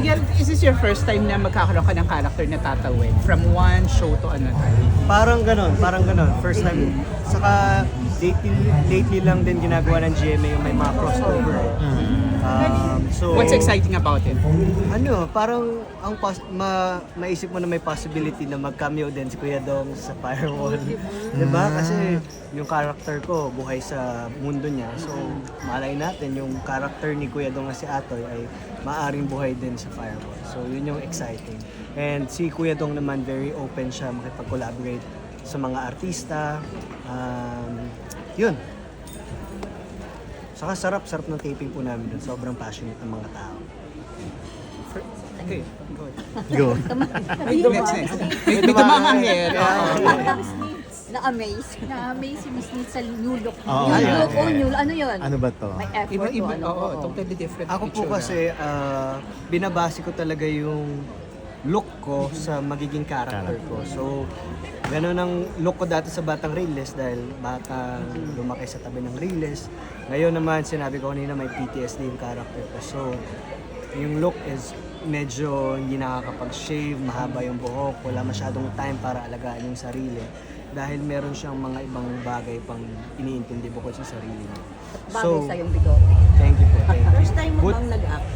Miguel, is this your first time na magkakaroon ka ng character na tatawid? From one show to another? Parang ganon. First time. Saka lately lang din ginagawa ng GMA yung may mga crossover. So, What's exciting about it? Parang maisip mo na may possibility na mag-cameo din si Kuya Dong sa Firewall. Diba? Kasi yung character ko buhay sa mundo niya. So, malay natin yung character ni Kuya Dong na si Atoy ay maaring buhay din sa Firewall. So, yun yung exciting. And si Kuya Dong naman, very open siya makipag-collaborate sa mga artista. Yun. Saka sarap ng taping po namin doon. Sobrang passionate ng mga tao. Okay, Go. next. May tumamang hair. Na-amaze. Na-amaze si Miss Nate sa new look. Oo, New yeah, look, yeah. new. Ano yun? Ano ba to? May effort Iba, o ano? oo, totally different. Ako po itsura. kasi binabase ko talaga yung look ko sa magiging character ko. So, gano'n ang look ko dati sa Batang Riles dahil batang lumaki sa tabi ng Riles. Ngayon naman, sinabi ko kanina may PTSD yung character ko. So, yung look is medyo hindi nakakapag-shave, mahaba yung buhok, wala masyadong time para alagaan yung sarili. Dahil meron siyang mga ibang bagay pang iniintindi bukod sa sarili niya. Bagay sa yung bigote. Thank you po. Thank you. First time mo Good. bang nag-act?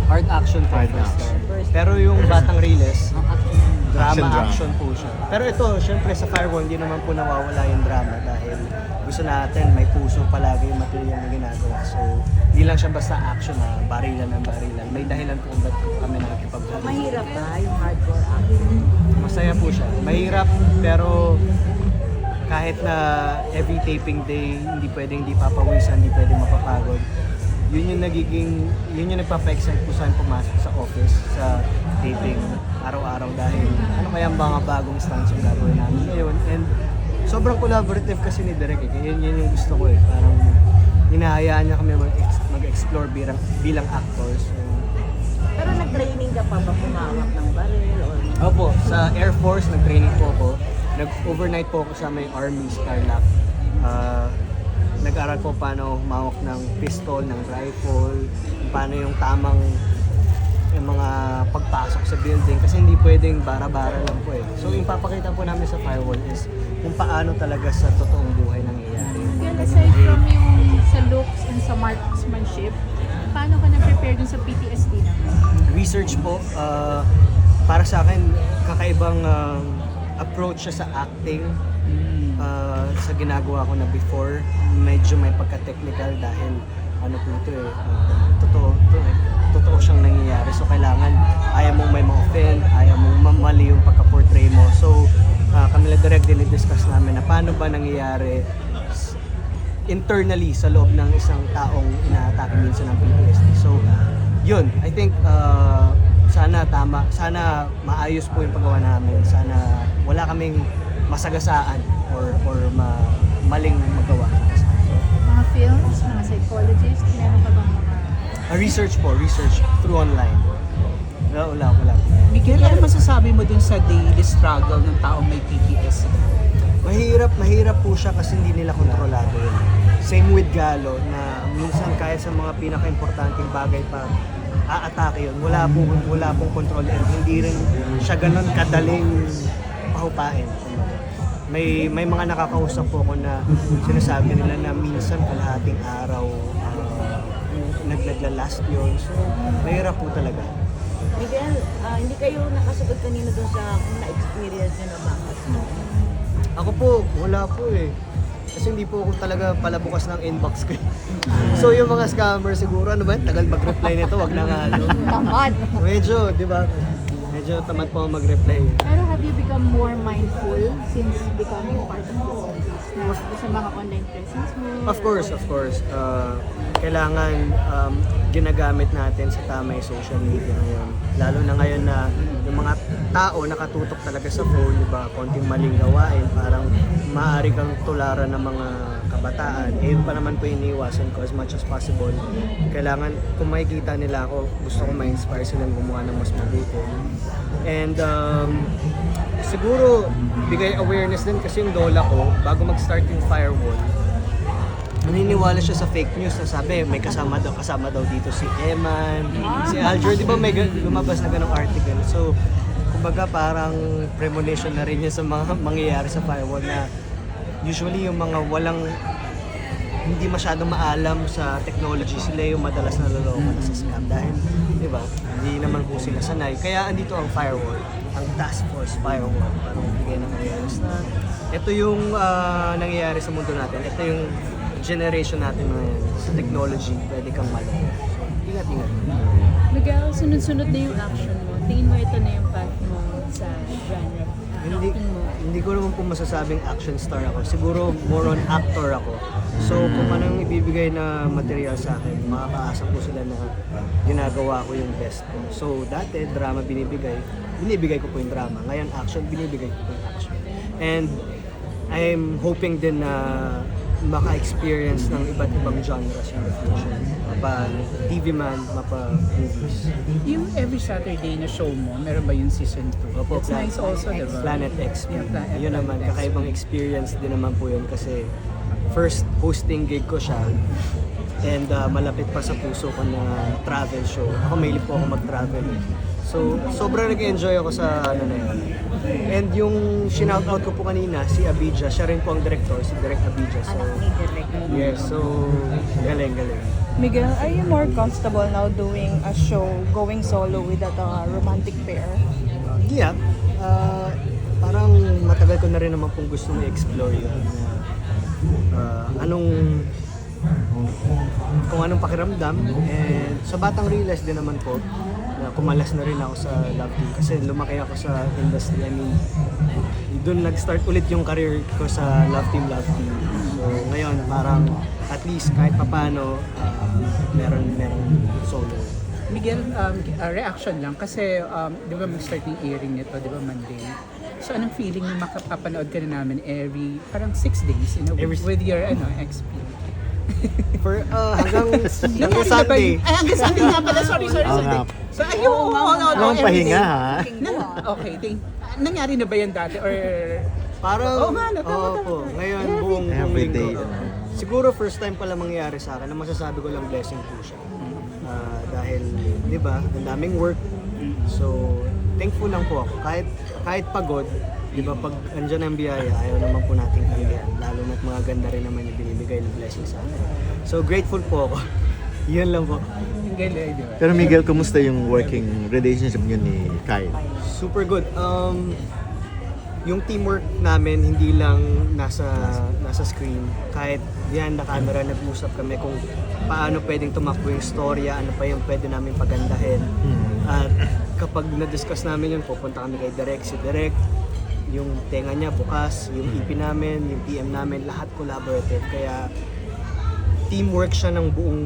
Hard action po. Hard first action. time. Pero yung Batang Riles, Action, drama drama. action po siya. Pero ito, syempre sa Firewall, hindi naman po nawawala yung drama dahil gusto natin may puso palagi yung material na ginagawa. So, hindi lang siya basta action na barilan ng barilan. May dahilan po kung ba't kami nakikipag-barilan. Mahirap ba yung hardcore acting? Masaya po siya. Mahirap, pero kahit na every taping day, hindi pwedeng hindi papawisan, hindi pwedeng mapapagod. Yun yung nagpapa-excite po saan pumasok sa office, sa taping araw-araw dahil ano kaya ang mga bagong stunts yung gagawin namin ngayon. And sobrang collaborative kasi ni Derek eh. Yun yung gusto ko eh. Parang hinahayaan niya kami mag-explore bilang actors. So, Pero nag-training ka pa ba pumawak ng baril? Or... opo, sa Air Force nag-training po ako. Nag-overnight po ako sa may Army Starlock. Nag-aral po paano humawak ng pistol, ng rifle, paano yung tamang yung mga pagpasok sa building kasi hindi pwedeng bara-bara lang po eh. So yung papakita po namin sa Firewall is kung paano talaga sa totoong buhay nangyayari. Well, aside from yung sa looks and sa marksmanship, paano ka na-prepare dun sa PTSD naman? Research po, para sa akin, kakaibang approach siya sa acting. Sa ginagawa ko na before, medyo may pagka-technical dahil ano po ito eh, totoo siyang nangyayari. So kailangan, ayaw mong may ma-offend, ayaw mong mali yung pagka-portray mo. So kami lang direct dinidiscuss namin na paano ba nangyayari internally sa loob ng isang taong ina-atake minsan ng PTSD. So yun, I think sana maayos po yung paggawa namin. Sana wala kaming masagasaan or maling magawa. Mga films, mga psychologist, meron ka bang mga... Research through online. Wala. Miguel, ano masasabi mo dun sa daily struggle ng taong may PTSD? Mahirap po siya kasi hindi nila kontrolado yun. Same with Galo na minsan kahit sa mga pinaka-importanting bagay pa aatake yun. Wala pong control and hindi rin siya ganun kadaling pahupain. May mga nakakausap po ako na sinasabi nila na minsan kalahating araw naglalast yun. So, mahirap po talaga. Miguel, hindi kayo nakasagot kanina doon sa kung na-experience nyo na ba? Ako po, wala po eh. Kasi hindi po ako talaga palabukas ng inbox ko. So yung mga scammer siguro, ano ba, tagal mag-reply nito, wag na nga. Tamad! Medyo, di ba? Medyo tamad po ako mag-reply. Pero have you become more mindful since becoming part of this office na sa mga online presence mo? Of course. Kailangan ginagamit natin sa tama yung social media ngayon. Lalo na ngayon na yung mga tao nakatutok talaga sa phone, di ba? Konting maling gawain, parang maaari kang tularan ng mga kabataan. Eh, yun pa naman po iniiwasan ko as much as possible. Kailangan, kung makikita nila ako, gusto ko ma-inspire silang gumawa ng mas mabuti. And siguro, bigay awareness din kasi yung lola ko, bago mag-start yung Firewall, naniniwala siya sa fake news na sabi may kasama daw dito si Eman, si Aljur, di ba may lumabas na ganong article. So, kumbaga parang premonition na rin yun sa mga mangyayari sa firewall na usually yung mga hindi masyadong maalam sa technology, sila yung madalas naloloko na sa scam dahil, di ba, hindi naman po sila sanay. Kaya andito ang firewall, ang task force firewall, para magbigay ng awareness na ito yung nangyayari sa mundo natin, ito yung generation natin ngayon sa technology, pwede kang maloko. So, ingat-ingat. Miguel, sunod-sunod na yung action mo. Tingin mo ito na yung path mo sa genre. Acting mo. Hindi ko naman po masasabing action star ako. Siguro more on actor ako. So kung anong ibibigay na material sa akin, makakaasa po sila na ginagawa ko yung best ko. So dati drama binibigay ko po yung drama. Ngayon action, binibigay ko po yung action. And I'm hoping din na maka-experience ng iba't ibang genres in the future. Mapa TV man, mapa movies. Yung every Saturday na show mo, meron ba yung season 2? Opo, It's nice also, di ba? Planet X. Yeah, Yun naman, Planet X. kakaibang experience din naman po yun kasi first hosting gig ko siya and malapit pa sa puso ko na travel show. Ako mahilig po ako mag-travel. So, sobrang nag-enjoy ako sa ano na yun. And yung shoutout ko po kanina, si Abidja, siya rin po ang director, si Direk Abidja. So, Anak ni Direk. yes, so galing. Miguel, are you more comfortable now doing a show going solo with that romantic pair? Yeah, parang matagal ko na rin naman pong gusto i-explore yun. Kung anong pakiramdam. And sa Batang Riles din naman po, na kumalas na rin ako sa Love Team kasi lumaki ako sa industry. I mean, doon nag-start ulit yung career ko sa Love Team. So ngayon parang at least kahit papano meron solo. Miguel, reaction lang kasi di ba mag-start yung airing nito, di ba Monday? So anong feeling na makapapanood ka na namin parang 6 days in a week with your XP? For hanggang Sunday. Ay, hanggang Sunday nga pala. Sorry. nga. So ayun, Walang pahinga ha. Okay, nangyari na ba yan dati or Parang, Oo nga, tama. po. Ngayon, buong Everyday. linggo. Siguro first time pala mangyayari sa akin na masasabi ko lang blessing po siya. Dahil, di ba, ang daming work. So, thankful lang po ako. Kahit pagod, di ba, pag andyan ang biyaya, ayaw naman po nating tanggihan. Lalo na't mga ganda rin naman yung binibigay ng blessing sa akin. So, grateful po ako. Yun lang po. ang galing, di ba? Pero Miguel, kumusta yung working relationship niyo ni Kyle? Super good. Yung teamwork namin hindi lang nasa screen. Kahit yan na camera, nag-usap kami kung paano pwedeng tumakbo yung storya, ano pa yung pwede namin pagandahin. At kapag na-discuss namin yun, pupunta kami kay Direk, si Direk, yung tenga niya bukas, yung EP namin, yung PM namin, lahat collaborative. Kaya teamwork siya ng buong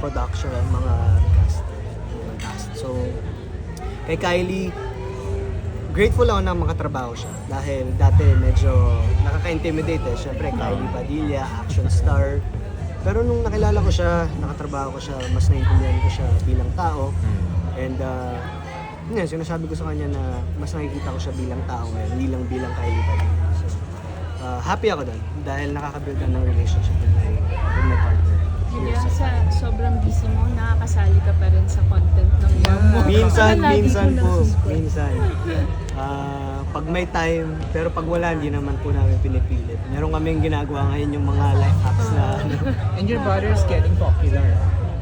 production, mga cast. So, kay Kylie, grateful ako na makatrabaho siya dahil dati medyo nakaka-intimidate eh. Siyempre, Kylie Padilla, action star. Pero nung nakilala ko siya, nakatrabaho ko siya, mas naiintindihan ko siya bilang tao. And yun, sinasabi ko sa kanya na mas nakikita ko siya bilang tao ngayon, hindi lang bilang Kylie Padilla. So, happy ako doon dahil nakaka-build na ng relationship with my partner. Miguel, sa sobrang busy mo, nakakasali ka pa rin sa content ng mom mo. Minsan Lagi ko po, nasusupport. minsan. Pag may time, pero pag wala, hindi naman po namin pinipilit. Meron kaming ginagawa ngayon yung mga life hacks na And your brother is getting popular.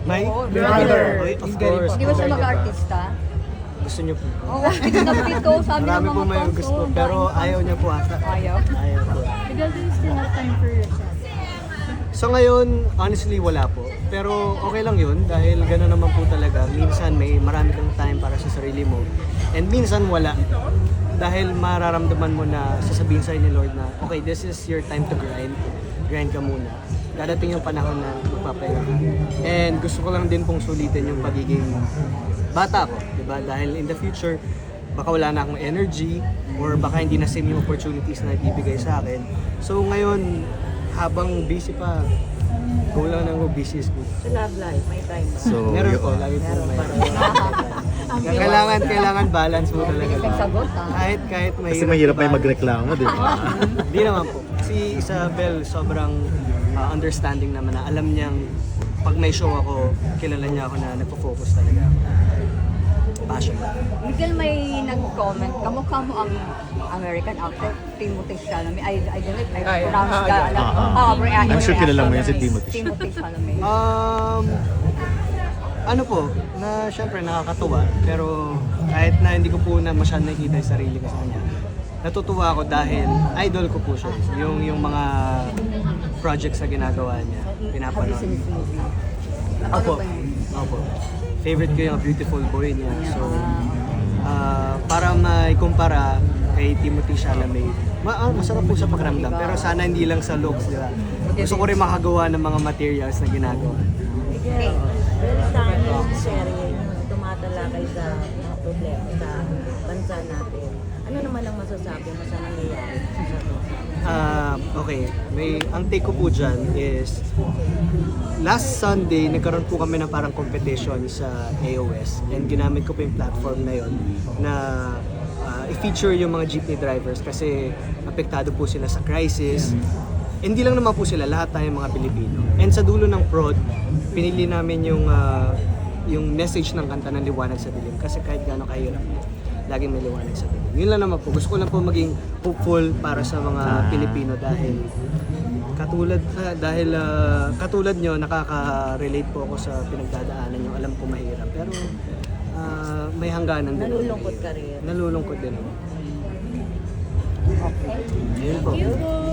may brother. Of He's course. getting Di ba siya Diba? mag-artista? Gusto niyo po. Oo, pinapit ko, sabi ng Marami mga po may fans, gusto, oh, pero ayaw niya po ata. Ayaw? Ayaw po. Miguel, do you still have time for yourself? So ngayon, honestly, wala po. Pero okay lang yun dahil gano'n naman po talaga. Minsan may marami kang time para sa sarili mo. And minsan wala. Dahil mararamdaman mo na sasabihin sa'yo ni Lord na, okay, this is your time to grind. Grind ka muna. Dadating yung panahon na magpapahinga ka. And gusto ko lang din pong sulitin yung pagiging bata ko. Diba? Dahil in the future, baka wala na akong energy or baka hindi na same yung opportunities na ibibigay sa akin. So ngayon, habang busy pa, go lang ng busy is good. Sa love life, may time ba? So, Meron po, lagi po may. Kailangan balance mo talaga. Sagot, Kahit mahirap. Kasi mahirap may balance. magreklamo, di ba? Hindi naman po. Si Isabel sobrang understanding naman na alam niyang pag may show ako, kilala niya ako na nagpo-focus talaga ako. Passion. Miguel, may nag-comment, kamukha mo ang American actor, Timothée Chalamet. I don't know if I Ay, pronounced yeah. the... I'm sure kilala mo yan si Timothy. Timothée Chalamet. Ano po, na syempre nakakatuwa, pero kahit na hindi ko po na masyadong nakikita yung sarili ko sa kanya, natutuwa ako dahil idol ko po siya. Yung mga projects na ginagawa niya, Have you pinapanood. seen this movie? Opo. Ano ba yun? Opo. Favorite ko yung Beautiful Boy niya. So, para maikumpara kay Timothée Chalamet, masarap po sa pakiramdam. Pero sana hindi lang sa looks, di ba? Gusto ko rin makagawa ng mga materials na ginagawa. Okay. Pero sa akin yung serye, tumatalakay sa mga problema sa bansa natin. Ano naman ang masasabi mo sa nangyayari sa Okay, ang take ko po dyan is last Sunday, nagkaroon po kami ng parang competition sa AOS and ginamit ko po yung platform na yon na i-feature yung mga jeepney drivers kasi apektado po sila sa crisis. Hindi lang naman po sila, lahat tayong mga Pilipino. And sa dulo ng prod, pinili namin yung message ng kanta ng Liwanag sa Dilim kasi kahit gaano kahirap, laging may liwanag sa dilim. Yun lang naman po. Gusto ko lang po maging hopeful para sa mga Pilipino dahil katulad nyo, nakaka-relate po ako sa pinagdadaanan nyo. Alam ko mahirap. Pero may hangganan din. nalulungkot ka rin? Nalulungkot din ako. Ayun po. Thank you po.